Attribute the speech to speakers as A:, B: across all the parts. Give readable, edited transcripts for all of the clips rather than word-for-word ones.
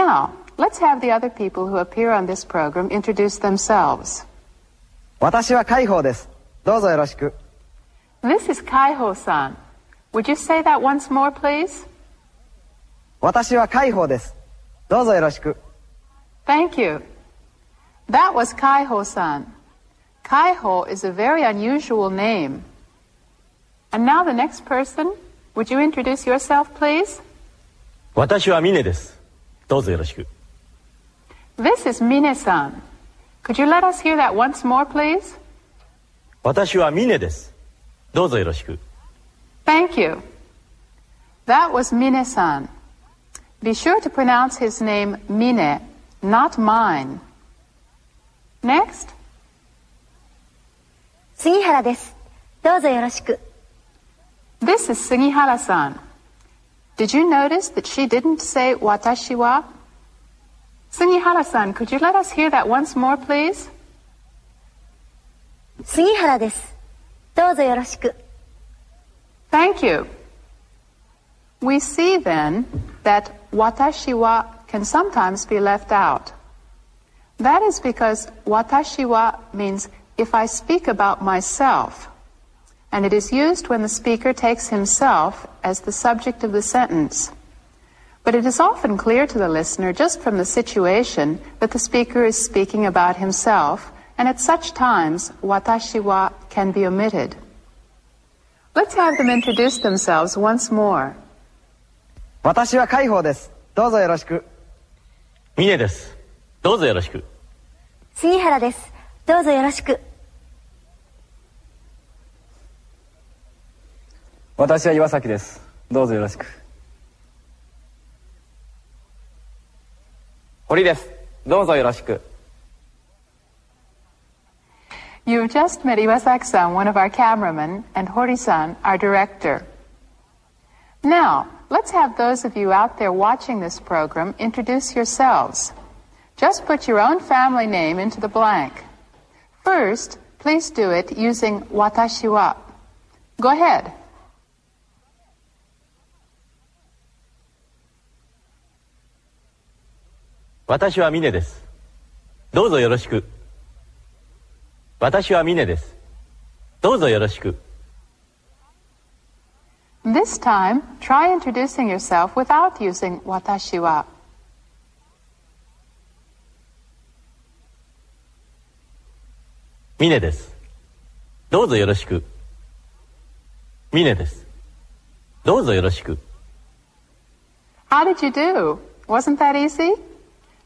A: Now, let's have the other people who appear on this program introduce themselves.
B: 私は海宝です。どうぞよろしく。
A: This is Kaiho-san. Would you say that once more, please?
B: 私は海宝です。どうぞよろしく。
A: Thank you. That was Kaiho-san. Kaiho is a very unusual name. And now the next person. Would you introduce yourself, please?
C: 私はミネです。どうぞよろしく。
A: This is Mine-san. Could you let us hear that once more, please?
C: 私はミネです。どうぞよろしく。
A: Thank you. That was Mine-san. Be sure to pronounce his name Mine, not mine. Next.
D: 杉原です。どうぞよろしく。
A: This is Sugihara-san. Did you notice that she didn't say watashi wa? Sugihara-san, could you let us hear that once more, please?
D: 杉原です。どうぞよろしく。
A: Thank you. We see then that watashi wa can sometimes be left out. That is because watashi wa means if I speak about myself, and it is used when the speaker takes himself as the subject of the sentence. But it is often clear to the listener just from the situation that the speaker is speaking about himself, and at such times watashi wa can be omitted. Let's have them introduce themselves once more.
B: 私は海宝です。どうぞよろしく。
C: ミネです。どうぞよろしく。
D: 杉原です。どうぞよろしく。
E: 私は岩崎です。どうぞよろしく。堀です。どうぞよろしく。
A: You've just met Iwasaki-san, one of our cameramen, and Hori-san, our director. Now, let's have those of you out there watching this program introduce yourselves. Just put your own family name into the blank. First, please do it using watashi wa. Go ahead.
C: 私はミネです。どうぞよろしく。私はミネです。どうぞよろしく。
A: This time, try introducing yourself without using watashi wa.
C: ミネです。どうぞよろしく。ミネです。どうぞよろしく。
A: How did you do? Wasn't that easy?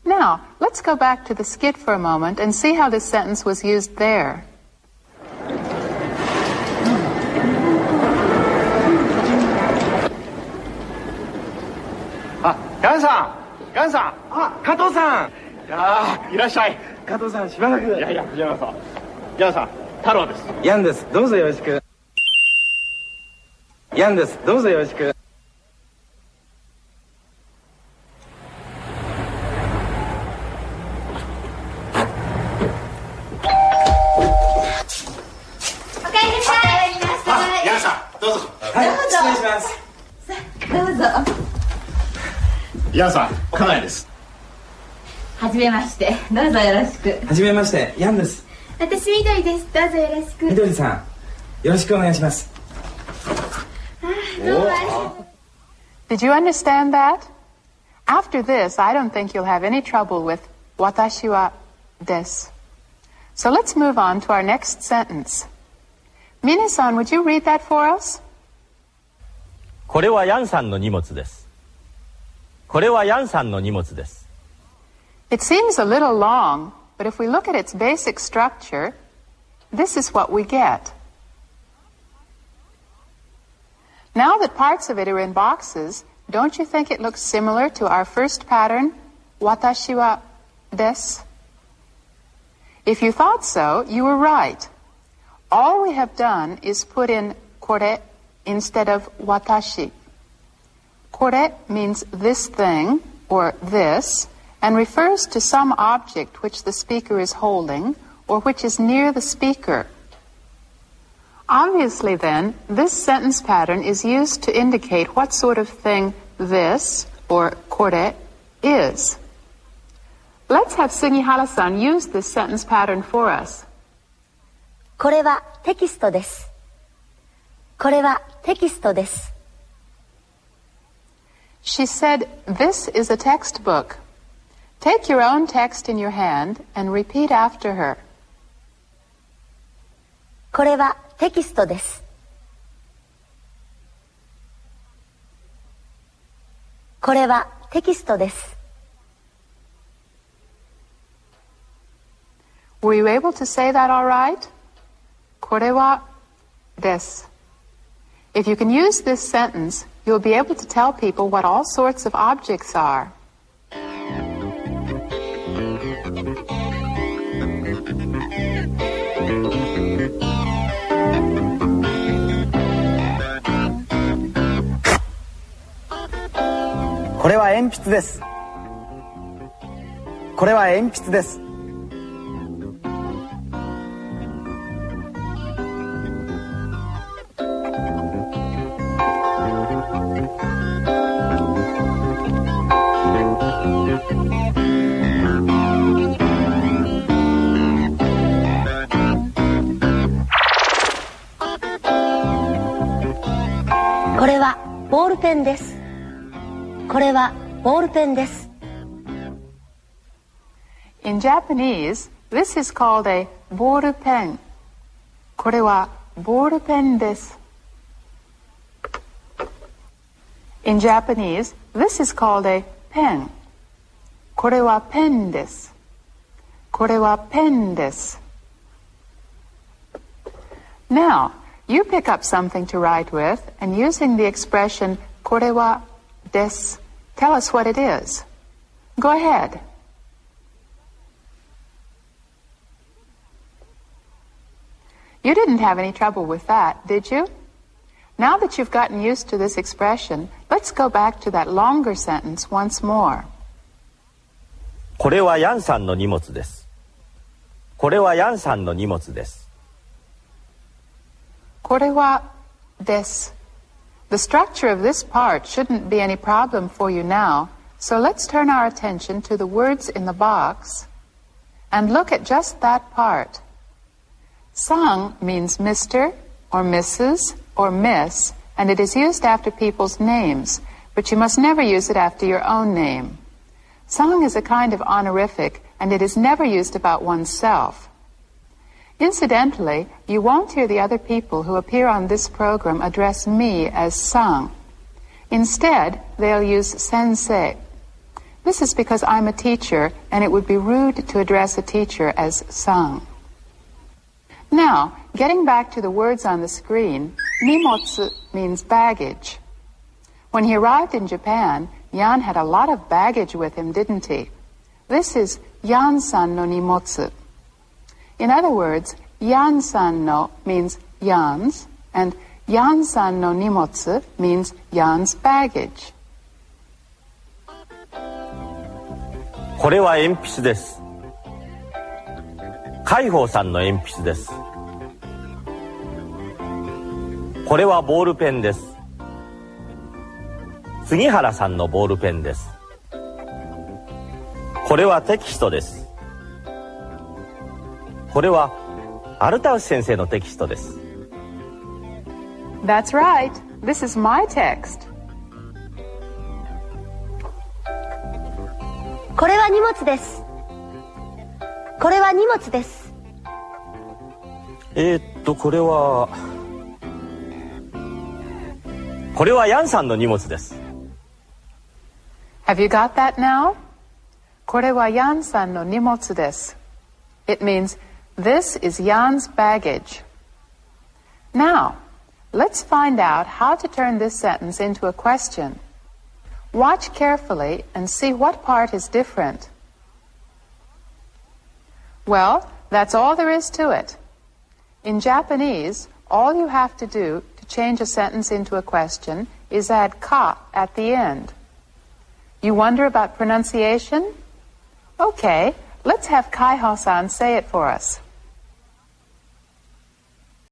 A: Now, let's go back to the skit for a moment and see how this sentence was used there.
F: あ、ヤンさん、ヤンさん、あ、加藤さん。いらっしゃい。加藤さん、しばらく。いやいや、藤山さん。ヤンさん、太郎です。
E: ヤンです。どうぞよろしく。ヤンです。どうぞよろしく。
F: ヤンさん、家内です。
G: はじめまして。どうぞよろしく。
E: はじめまして。ヤンです。
G: 私みどりです。どうぞよろしく。
E: みどりさん、よろしくお願いします。
G: どうもありがとう。
A: Did you understand that? After this, I don't think you'll have any trouble with watashi wa desu. So let's move on to our next sentence. Mine-san, would you read that for us?
C: これはヤンさんの荷物です。これはヤンさんの荷物です。
A: It seems a little long, but if we look at its basic structure, this is what we get. Now that parts of it are in boxes, don't you think it looks similar to our first pattern, watashi wa desu? If you thought so, you were right. All we have done is put in kore instead of watashi. Kore means this thing, or this, and refers to some object which the speaker is holding, or which is near the speaker. Obviously, then, this sentence pattern is used to indicate what sort of thing this, or kore, is. Let's have Sugihara-san use this sentence pattern for us.
D: これはテキストです。これはテキストです。
A: She said, "This is a textbook." Take your own text in your hand and repeat after her.
D: これはテキストです。これはテキストです。
A: Were you able to say that all right? これはです。If you can use this sentence, you'll be able to tell people what all sorts of objects are.
B: "これは鉛筆です。これは鉛筆です。
D: これはボールペンです。これはボールペンです。
A: In Japanese, this is called a ボールペン。これはボールペンです。In Japanese, this is called a pen. これはペンです。これはペンです。Now, you pick up something to write with, and using the expression これはです, tell us what it is. Go ahead. You didn't have any trouble with that, did you? Now that you've gotten used to this expression, let's go back to that longer sentence once more.
C: これはヤンさんの荷物です。これはヤンさんの荷物です。
A: これはです。The structure of this part shouldn't be any problem for you now, so let's turn our attention to the words in the box and look at just that part. Sang means Mr. or Mrs. or Miss, and it is used after people's names, but you must never use it after your own name. Sang is a kind of honorific, and it is never used about oneself. Incidentally, you won't hear the other people who appear on this program address me as Sang. Instead, they'll use sensei. This is because I'm a teacher, and it would be rude to address a teacher as Sang. Now, getting back to the words on the screen, nimotsu means baggage. When he arrived in Japan, Jan had a lot of baggage with him, didn't he? This is Jan-san no nimotsu. In other words, Jan-san no means Jan's, and Jan-san no nimotsu means Jan's baggage.
C: これは鉛筆です。海宝さんの鉛筆です。これはボールペンです。杉原さんのボールペンです。これはテキストです。これはアルタウス先生のテキストです。
A: That's right. This is my text.
D: これは荷物です。これは荷物です。
C: これはヤンさんの荷物です。
A: Have you got that now? これはヤンさんの荷物です。It means, this is Jan's baggage. Now, let's find out how to turn this sentence into a question. Watch carefully and see what part is different. Well, that's all there is to it. In Japanese, all you have to do to change a sentence into a question is add ka at the end. You wonder about pronunciation? Okay, let's have Kaiho-san say it for us.